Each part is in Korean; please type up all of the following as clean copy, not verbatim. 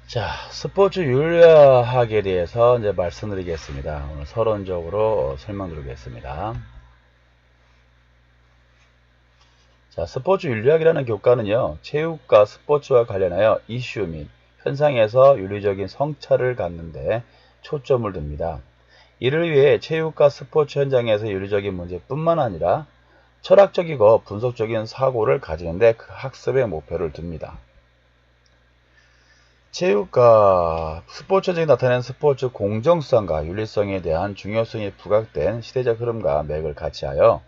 자, 스포츠 윤리학에 대해서 이제 말씀드리겠습니다. 오늘 서론적으로 설명드리겠습니다. 자, 스포츠 윤리학이라는 교과는요, 체육과 스포츠와 관련하여 이슈 및 현상에서 윤리적인 성찰을 갖는데 초점을 둡니다. 이를 위해 체육과 스포츠 현장에서 윤리적인 문제뿐만 아니라 철학적이고 분석적인 사고를 가지는데 그 학습의 목표를 둡니다. 체육과 스포츠적이 나타낸 스포츠 공정성과 윤리성에 대한 중요성이 부각된 시대적 흐름과 맥을 같이하여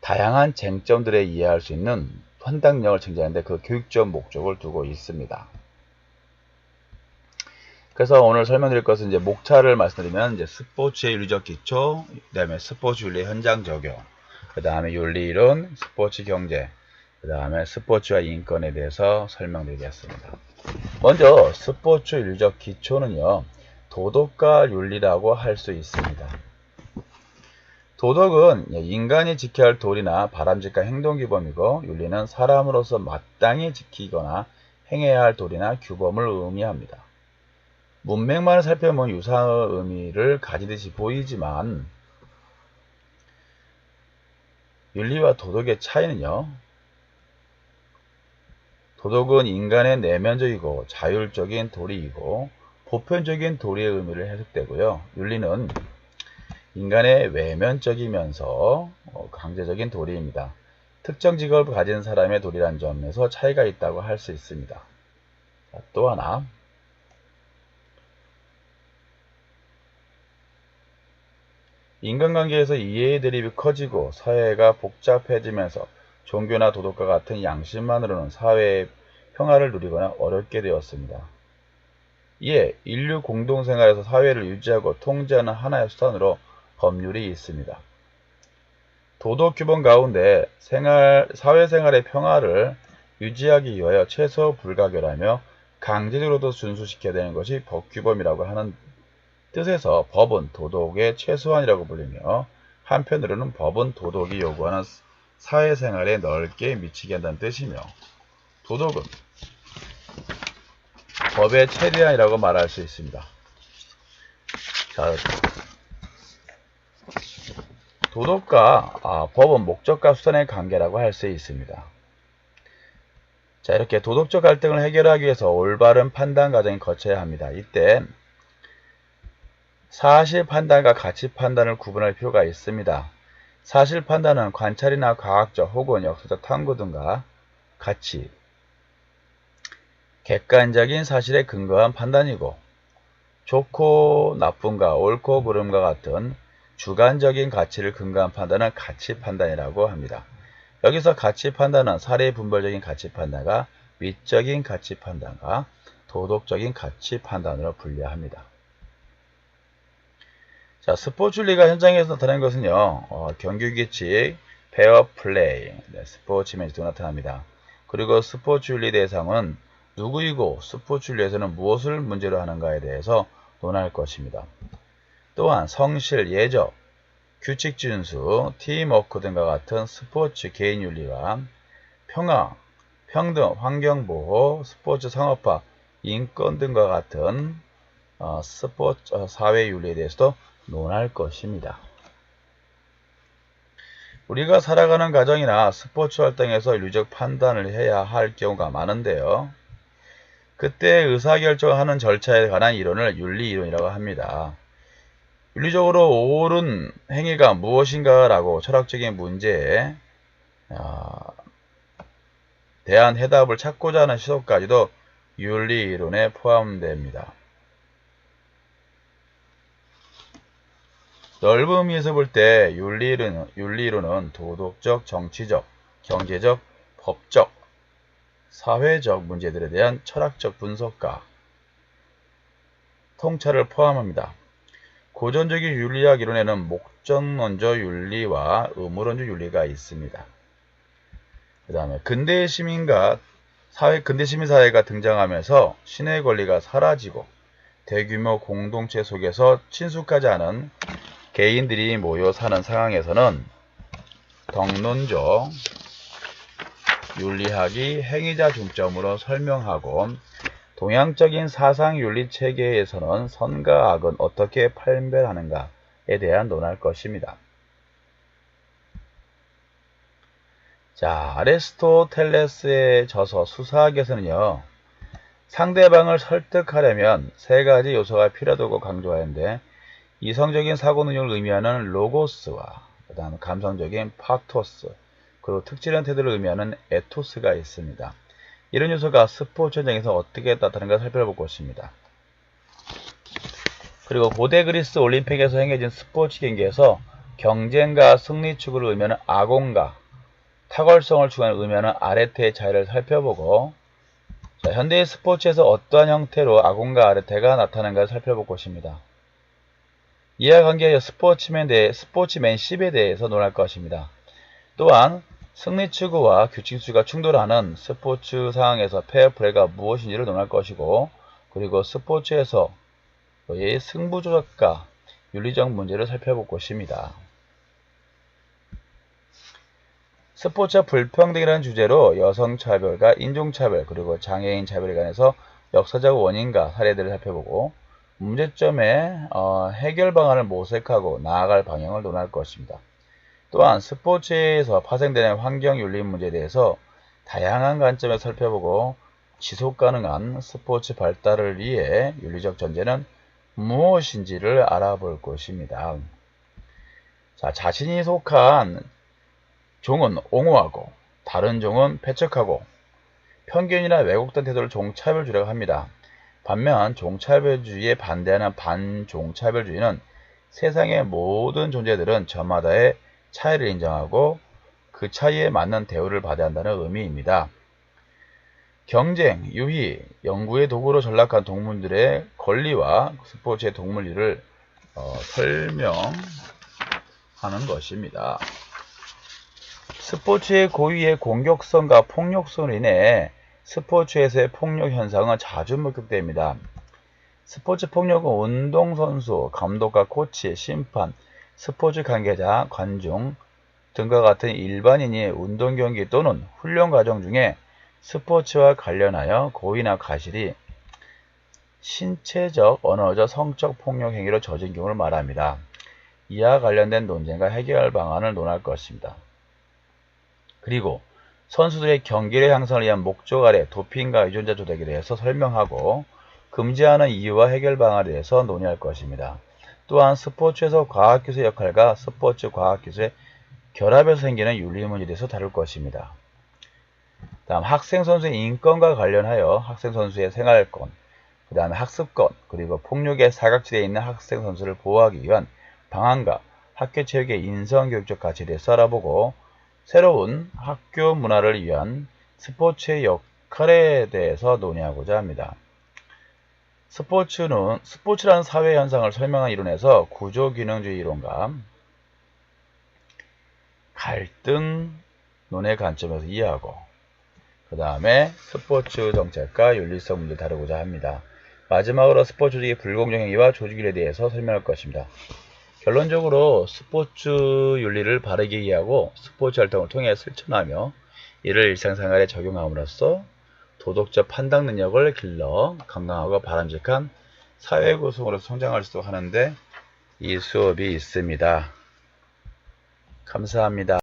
다양한 쟁점들에 이해할 수 있는 판단력을 증진하는데 그 교육적 목적을 두고 있습니다. 그래서 오늘 설명드릴 것은 이제 목차를 말씀드리면 이제 스포츠의 윤리적 기초, 그 다음에 스포츠 윤리 현장 적용, 그 다음에 윤리이론, 스포츠 경제, 그 다음에 스포츠와 인권에 대해서 설명드리겠습니다. 먼저 스포츠 윤리적 기초는요, 도덕과 윤리라고 할 수 있습니다. 도덕은 인간이 지켜야 할 도리나 바람직한 행동규범이고, 윤리는 사람으로서 마땅히 지키거나 행해야 할 도리나 규범을 의미합니다. 문맥만을 살펴보면 유사한 의미를 가지듯이 보이지만 윤리와 도덕의 차이는요, 도덕은 인간의 내면적이고 자율적인 도리이고 보편적인 도리의 의미를 해석되고요. 윤리는 인간의 외면적이면서 강제적인 도리입니다. 특정 직업을 가진 사람의 도리라는 점에서 차이가 있다고 할 수 있습니다. 자, 또 하나, 인간관계에서 이해의 대립이 커지고 사회가 복잡해지면서 종교나 도덕과 같은 양심만으로는 사회의 평화를 누리거나 어렵게 되었습니다. 이에 인류 공동생활에서 사회를 유지하고 통제하는 하나의 수단으로 법률이 있습니다. 도덕 규범 가운데 사회생활의 평화를 유지하기 위하여 최소 불가결하며 강제적으로도 준수시켜야 되는 것이 법규범이라고 하는 뜻에서 법은 도덕의 최소한이라고 불리며, 한편으로는 법은 도덕이 요구하는 사회생활에 넓게 미치게 한다는 뜻이며, 도덕은 법의 최대한이라고 말할 수 있습니다. 자, 도덕과 법은 목적과 수단의 관계라고 할 수 있습니다. 자, 이렇게 도덕적 갈등을 해결하기 위해서 올바른 판단 과정을 거쳐야 합니다. 이때 사실 판단과 가치 판단을 구분할 필요가 있습니다. 사실 판단은 관찰이나 과학적 혹은 역사적 탐구 등과 같이 객관적인 사실에 근거한 판단이고, 좋고 나쁨과 옳고 그름과 같은 주관적인 가치를 근거한 판단은 가치 판단이라고 합니다. 여기서 가치 판단은 사례 분별적인 가치 판단과 미적인 가치 판단과 도덕적인 가치 판단으로 분류합니다. 자, 스포츠 윤리가 현장에서 나타나는 것은요, 경기 규칙, 페어 플레이, 스포츠 매치 등 나타납니다. 그리고 스포츠 윤리 대상은 누구이고 스포츠 윤리에서는 무엇을 문제로 하는가에 대해서 논할 것입니다. 또한 성실, 예적, 규칙 준수, 팀워크 등과 같은 스포츠 개인 윤리와 평화, 평등, 환경보호, 스포츠 상업화, 인권 등과 같은 스포츠 사회 윤리에 대해서도 논할 것입니다. 우리가 살아가는 가정이나 스포츠 활동에서 윤리적 판단을 해야 할 경우가 많은데요. 그때 의사결정하는 절차에 관한 이론을 윤리이론이라고 합니다. 윤리적으로 옳은 행위가 무엇인가 라고 철학적인 문제에 대한 해답을 찾고자 하는 시도까지도 윤리이론에 포함됩니다. 넓은 의미에서 볼 때 윤리이론은 도덕적, 정치적, 경제적, 법적, 사회적 문제들에 대한 철학적 분석과 통찰을 포함합니다. 고전적인 윤리학 이론에는 목적론적 윤리와 의무론적 윤리가 있습니다. 그 다음에 근대 시민사회가 등장하면서 신의 권리가 사라지고 대규모 공동체 속에서 친숙하지 않은 개인들이 모여 사는 상황에서는 덕론적 윤리학이 행위자 중점으로 설명하고 동양적인 사상윤리 체계에서는 선과 악은 어떻게 판별하는가에 대한 논할 것입니다. 자, 아리스토텔레스의 저서 수사학에서는요, 상대방을 설득하려면 세 가지 요소가 필요하다고 강조하는데, 이성적인 사고 능력을 의미하는 로고스와 그 다음 감성적인 파토스, 그리고 특별한 태도를 의미하는 에토스가 있습니다. 이런 요소가 스포츠 현장에서 어떻게 나타나는가 살펴볼 것입니다. 그리고 고대 그리스 올림픽에서 행해진 스포츠 경기에서 경쟁과 승리 추구를 의미하는 아공과 탁월성을 추구하는 의미하는 아레테의 차이를 살펴보고, 자, 현대의 스포츠에서 어떠한 형태로 아공과 아레테가 나타나는가 살펴볼 것입니다. 이와 관계하여 스포츠맨십에 대해서 논할 것입니다. 또한 승리 추구와 규칙 수가 충돌하는 스포츠 상황에서 페어플레이가 무엇인지를 논할 것이고, 그리고 스포츠에서의 승부 조작과 윤리적 문제를 살펴볼 것입니다. 스포츠와 불평등이라는 주제로 여성차별과 인종차별 그리고 장애인 차별에 관해서 역사적 원인과 사례들을 살펴보고, 문제점의 해결 방안을 모색하고 나아갈 방향을 논할 것입니다. 또한 스포츠에서 파생되는 환경윤리 문제에 대해서 다양한 관점에서 살펴보고, 지속가능한 스포츠 발달을 위해 윤리적 전제는 무엇인지를 알아볼 것입니다. 자, 자신이 속한 종은 옹호하고 다른 종은 배척하고, 편견이나 왜곡된 태도를 종차별주의라고 합니다. 반면 종차별주의에 반대하는 반종차별주의는 세상의 모든 존재들은 저마다의 차이를 인정하고 그 차이에 맞는 대우를 받아야 한다는 의미입니다. 경쟁, 유희, 연구의 도구로 전락한 동물들의 권리와 스포츠의 동물리를 설명하는 것입니다. 스포츠의 고유의 공격성과 폭력성으로 인해 스포츠에서의 폭력 현상은 자주 목격됩니다. 스포츠 폭력은 운동선수, 감독과 코치, 심판, 스포츠 관계자, 관중 등과 같은 일반인이 운동경기 또는 훈련 과정 중에 스포츠와 관련하여 고의나 가실이 신체적, 언어적, 성적 폭력 행위로 젖은 경우를 말합니다. 이와 관련된 논쟁과 해결 방안을 논할 것입니다. 그리고 선수들의 경기력 향상을 위한 목적 아래 도핑과 유전자 조작에 대해서 설명하고, 금지하는 이유와 해결 방안에 대해서 논의할 것입니다. 또한 스포츠에서 과학기술의 역할과 스포츠 과학기술의 결합에서 생기는 윤리 문제에 대해서 다룰 것입니다. 다음 학생 선수의 인권과 관련하여 학생 선수의 생활권, 그 다음에 학습권, 그리고 폭력의 사각지대에 있는 학생 선수를 보호하기 위한 방안과 학교 체육의 인성교육적 가치에 대해서 알아보고, 새로운 학교 문화를 위한 스포츠의 역할에 대해서 논의하고자 합니다. 스포츠라는 사회 현상을 설명한 이론에서 구조균형주의 이론과 갈등론의 관점에서 이해하고, 그 다음에 스포츠 정책과 윤리성 문제를 다루고자 합니다. 마지막으로 스포츠의 불공정 행위와 조직일에 대해서 설명할 것입니다. 결론적으로 스포츠 윤리를 바르게 이해하고 스포츠 활동을 통해 실천하며 이를 일상생활에 적용함으로써 도덕적 판단 능력을 길러 건강하고 바람직한 사회 구성으로 성장할 수 있도록 하는데 이 수업이 있습니다. 감사합니다.